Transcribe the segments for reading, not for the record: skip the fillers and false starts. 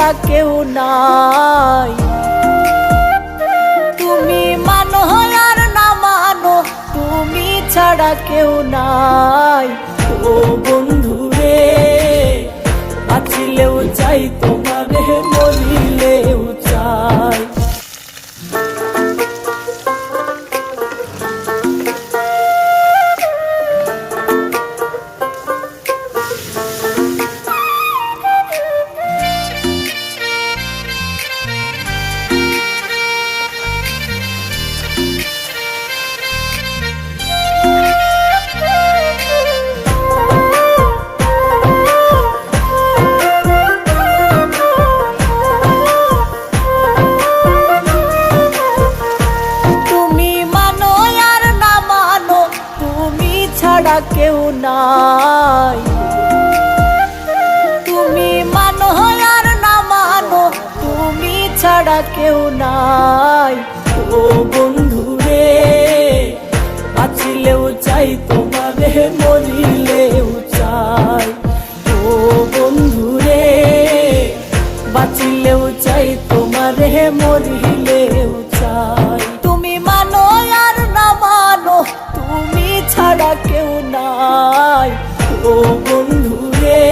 ছাড়া কেউ নাই। তুমি মানো আর না মানো, তুমি ছাড়া কেউ নাই। ও বন্ধু রে, বাঁচিলেও চাই তোমারে, মরিলেও চাই। কেউ নাই। তুমি মানো আর না মানো, তুমি ছাড়া কেউ নাই। ও বন্ধু রে, বাঁচিলেও চাই তোমারে, মরিলেও চাই। ও বন্ধু রে, বাঁচিলেও চাই তোমারে, মরিলেও চাই। তুমি মানো আর না মানো, তুমি ছাড়া কেউ নাই। ও বন্ধু রে,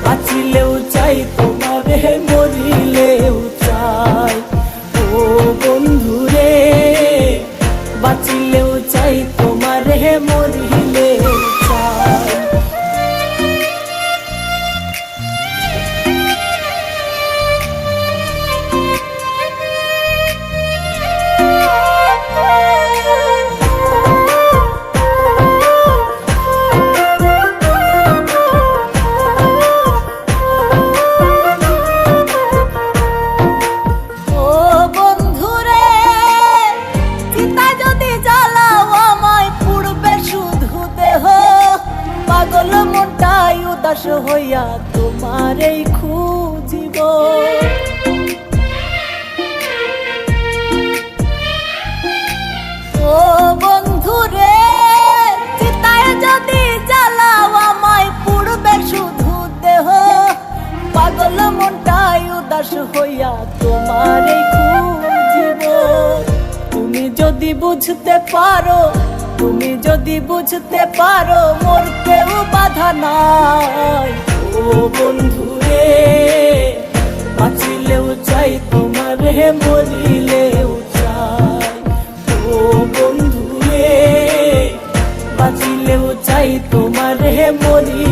বাঁচিলেও চাই তোমারে, মরিলেও চাই। ও বন্ধু রে, বাঁচিলেও চাই তোমারে, মরিলেও চাই। পাগল মনটাই উদাস হইয়া তোমারেই খুঁজিব। ও বন্ধু রে, চিতায় যদি জ্বালাও আমায়, পুড়বে শুধু দেহ। পাগল মনটাই উদাস হইয়া তোমারেই খুঁজিব। তুমি যদি বুঝতে পারো, তুমি যদি বুঝতে পারো, মোর কেউ বাধা নাই। ও বন্ধু রে, বাঁচিলেও চাই তোমারে, মরিলেও চাই। ও বন্ধু রে, বাঁচিলেও চাই তোমারে, মরি